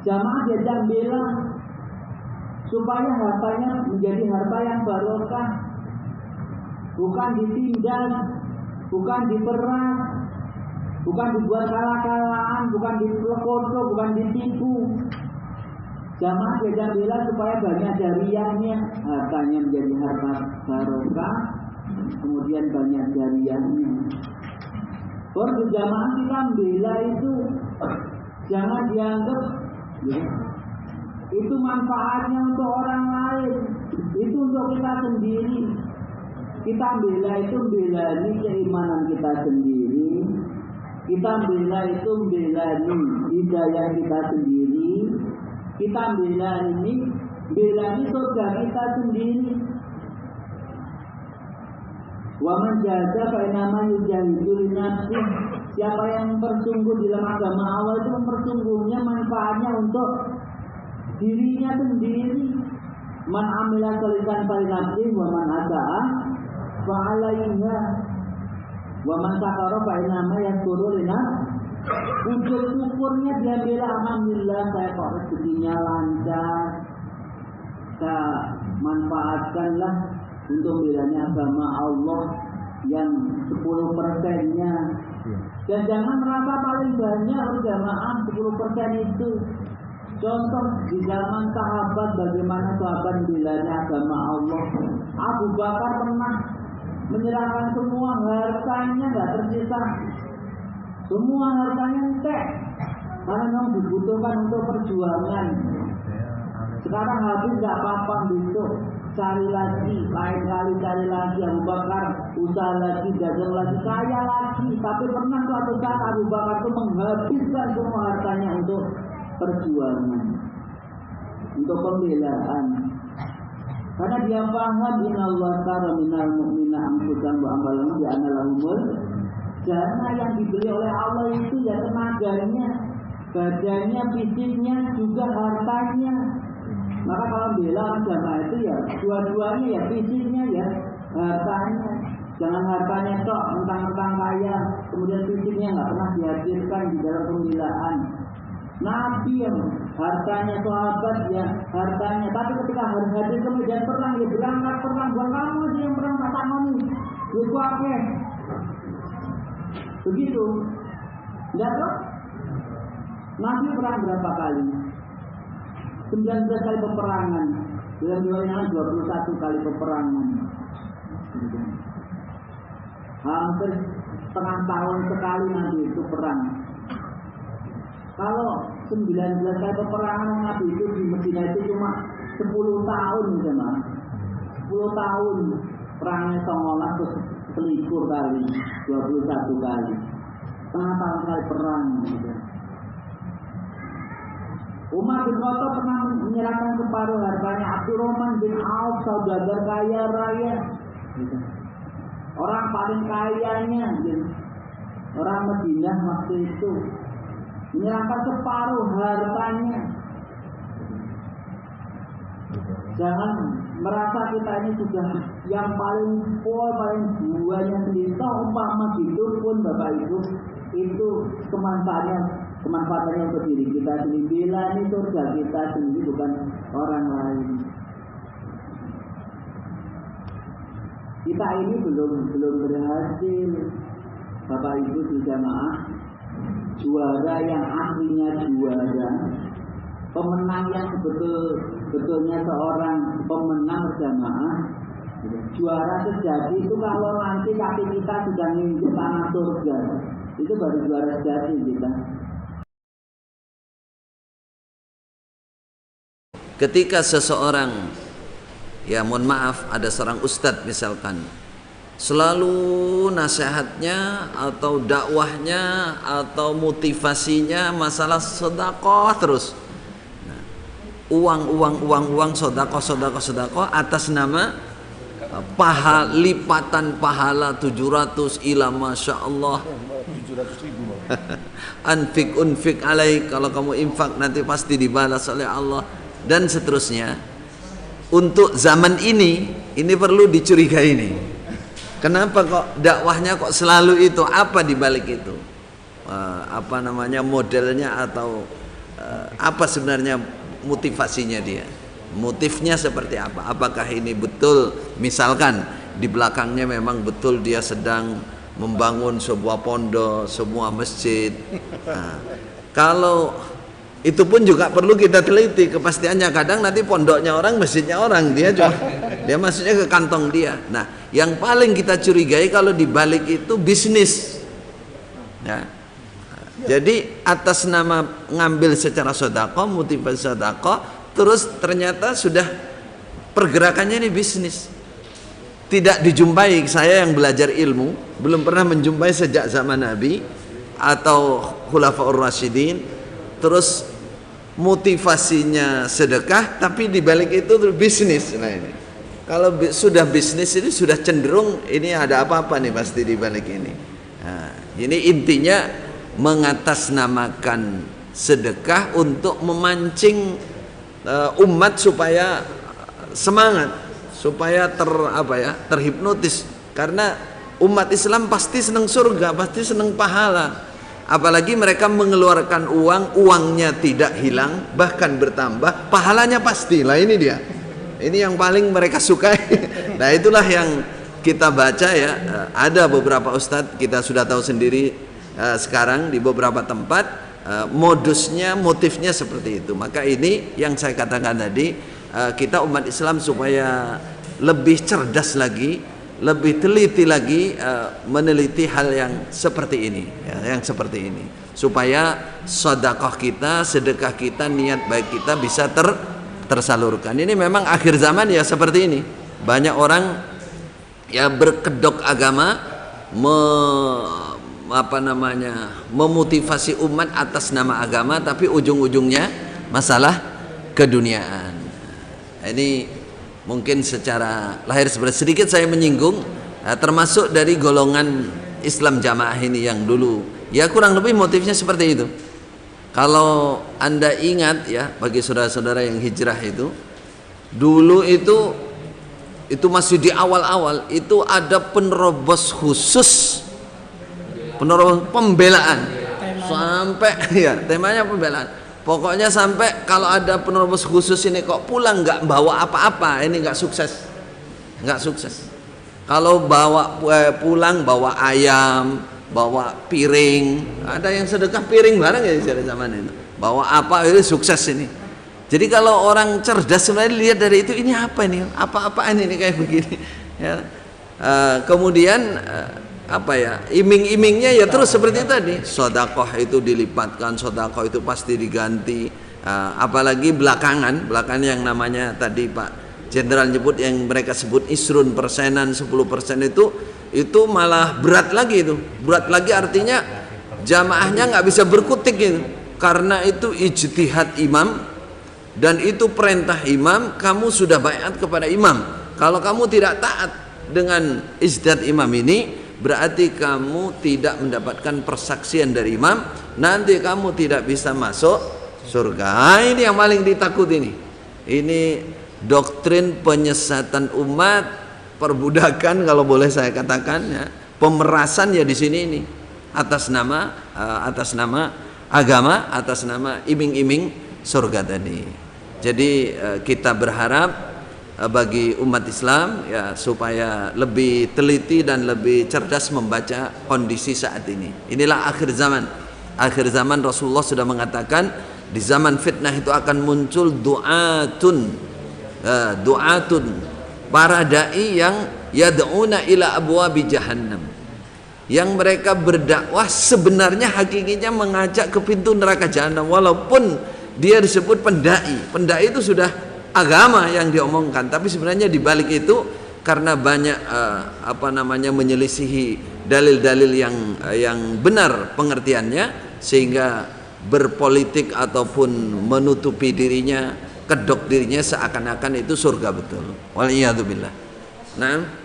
Jamaah diajak bela supaya hartanya menjadi harta yang barokah, bukan ditindas, bukan diperas, bukan dibuat kalah-kalahan, bukan dipelokoto, bukan ditipu. Jamaah diajak bela supaya banyak jariahnya, hartanya menjadi harta barokah, kemudian banyak jariahnya. Berjamaah kita bela itu jangan dianggap itu manfaatnya untuk orang lain, itu untuk kita sendiri. Kita bela itu belani keimanan kita sendiri, kita bela itu belani hidayah kita sendiri, kita belani surga kita sendiri. Wa man jahada fa inama yujahidu li nafsihi. Siapa yang bersungguh di dalam agama Allah itu mempersungguhnya manfaatnya untuk dirinya sendiri. Man amila sholihan fa li nafsihi wa man asaa fa 'alaiha. Wa man syakara fa inama yashkuru li nafsihi. Wujud syukurnya dia bilang alhamdulillah saya kok rezekinya lancar. Saya manfaatkanlah untuk belanya agama Allah yang 10%-nya. Dan jangan merasa paling banyak berjamaah 10% itu. Contoh di zaman sahabat bagaimana sahabat belanya agama Allah. Abu Bakar pernah menyerahkan semua hartanya, nggak tersisa. Semua hartanya entek karena memang dibutuhkan untuk perjuangan. Sekarang habis nggak apa-apa, besok cari lagi, lain kali cari lagi. Abu Bakar usaha lagi, dagang lagi, kaya lagi. Tapi pernah suatu saat Abu Bakar itu menghabiskan semua hartanya untuk perjuangan, untuk pembelaan. Karena dia paham innallaha tara minal mu'minina anfusahum wa amwalahum bi anna lahumul jannah. Yang dibeli oleh Allah itu ya tenaganya, badannya, fisiknya, juga hartanya. Maka kalau bela jamaah itu ya dua-duanya, ya fisiknya ya hartanya. Jangan hartanya tok mentang-mentang kaya, kemudian fisiknya nggak pernah dihadirkan di dalam pembelaan. Nabi yang hartanya, sahabat ya hartanya, tapi ketika harus hadir ke medan perang ya berangkat perang. Bukan kamu sih yang perang, tak tangani, gue pakai. Begitu, enggak toh? Nabi perang berapa kali? 19 kali peperangan. Dalam riwayatnya 21 kali peperangan. Hampir setengah tahun sekali Nabi itu perang. Kalau 19 kali peperangan Nabi itu di Madinah itu cuma 10 tahun sama. 10 tahun perangnya 19 terus 21 kali, 21 kali. Setengah tahun sekali perang gitu. Umar bin Khattab pernah menyerahkan separuh hartanya. Abdurrahman bin Auf, saudagar kaya raya, orang paling kayanya, orang Madinah waktu itu, menyerahkan separuh hartanya. Jangan merasa kita ini sudah yang paling paling buahnya sendiri. Toh umpama hidup pun Bapak Ibu itu kemanfaatannya untuk diri kita sendiri. Bila ini surga kita sendiri, bukan orang lain. Kita ini belum berhasil, Bapak Ibu di jamaah, juara yang aslinya juara, pemenang yang betulnya seorang pemenang jamaah. Juara sejati itu kalau nanti kaki kita sudah nginjek tanah surga, itu baru juara sejati kita. Ketika seseorang, ya mohon maaf, ada seorang ustadz misalkan, selalu nasihatnya atau dakwahnya atau motivasinya masalah sedekah terus. Nah, uang, sedekah atas nama lipatan pahala 700 ila masya Allah. 700.000 unfik alaik, kalau kamu infak nanti pasti dibalas oleh Allah, dan seterusnya. Untuk zaman ini perlu dicurigai nih. Kenapa kok dakwahnya kok selalu itu? Apa dibalik itu? Modelnya atau apa sebenarnya motivasinya dia, motifnya seperti apa, apakah ini betul misalkan di belakangnya memang betul dia sedang membangun sebuah pondok, sebuah masjid. Nah, kalau itu pun juga perlu kita teliti kepastiannya. Kadang nanti pondoknya orang, masjidnya orang, dia masuknya ke kantong dia. Nah, yang paling kita curigai kalau dibalik itu bisnis. Ya. Jadi atas nama ngambil secara sedekah, motivasi sedekah, terus ternyata sudah pergerakannya ini bisnis. Tidak dijumpai, saya yang belajar ilmu belum pernah menjumpai sejak zaman Nabi atau Khulafaur Rasyidin terus motivasinya sedekah tapi dibalik itu bisnis. Nah ini kalau sudah bisnis ini sudah cenderung ini ada apa-apa nih pasti dibalik ini. Nah, ini intinya mengatasnamakan sedekah untuk memancing umat supaya semangat, supaya terhipnotis, karena umat Islam pasti senang surga, pasti senang pahala. Apalagi mereka mengeluarkan uang, uangnya tidak hilang, bahkan bertambah, pahalanya pasti. Lah ini dia. Ini yang paling mereka sukai. Nah, itulah yang kita baca ya. Ada beberapa ustadz, kita sudah tahu sendiri sekarang di beberapa tempat modusnya, motifnya seperti itu. Maka ini yang saya katakan tadi, kita umat Islam supaya lebih cerdas lagi, lebih teliti lagi meneliti hal yang seperti ini, ya, yang seperti ini, supaya sedekah kita, sedekah kita, niat baik kita bisa tersalurkan. Ini memang akhir zaman ya seperti ini. Banyak orang ya berkedok agama, memotivasi umat atas nama agama, tapi ujung-ujungnya masalah keduniaan. Ini mungkin secara lahir sedikit saya menyinggung, termasuk dari golongan Islam jamaah ini yang dulu ya kurang lebih motifnya seperti itu. Kalau Anda ingat ya, bagi saudara-saudara yang hijrah itu dulu itu masih di awal-awal itu ada penerobos khusus, penerobos pembelaan sampai ya temanya pembelaan. Pokoknya sampai kalau ada penerobos khusus ini kok pulang nggak bawa apa-apa, ini nggak sukses, nggak sukses. Kalau pulang bawa ayam, bawa piring, ada yang sedekah piring bareng ya pada zaman itu. Bawa apa itu sukses ini. Jadi kalau orang cerdas sebenarnya lihat dari itu, ini apa ini, apa-apaan ini kayak begini. Ya. Kemudian iming-imingnya ya terus seperti tadi, sedekah itu dilipatkan, sedekah itu pasti diganti. Apalagi belakangan yang namanya tadi Pak Jenderal nyebut, yang mereka sebut isrun persenan, 10% itu malah berat lagi. Itu berat lagi artinya jamaahnya nggak bisa berkutik gitu, karena itu ijtihad imam dan itu perintah imam. Kamu sudah baiat kepada imam, kalau kamu tidak taat dengan ijtihad imam ini, berarti kamu tidak mendapatkan persaksian dari imam, nanti kamu tidak bisa masuk surga. Ini yang paling ditakut ini. Ini doktrin penyesatan umat, perbudakan kalau boleh saya katakan ya, pemerasan ya di sini ini atas nama agama, atas nama iming-iming surga tadi. Jadi kita berharap bagi umat Islam ya supaya lebih teliti dan lebih cerdas membaca kondisi saat ini. Inilah akhir zaman. Akhir zaman Rasulullah sudah mengatakan di zaman fitnah itu akan muncul du'atun, para dai yang yad'una ila abwabi jahannam, yang mereka berdakwah sebenarnya hakikinya mengajak ke pintu neraka jahanam, walaupun dia disebut pendai. Pendai itu sudah agama yang diomongkan, tapi sebenarnya di balik itu karena banyak menyelisihi dalil-dalil yang benar pengertiannya, sehingga berpolitik ataupun menutupi dirinya, kedok dirinya seakan-akan itu surga betul. Waliyadzubillah. Nah,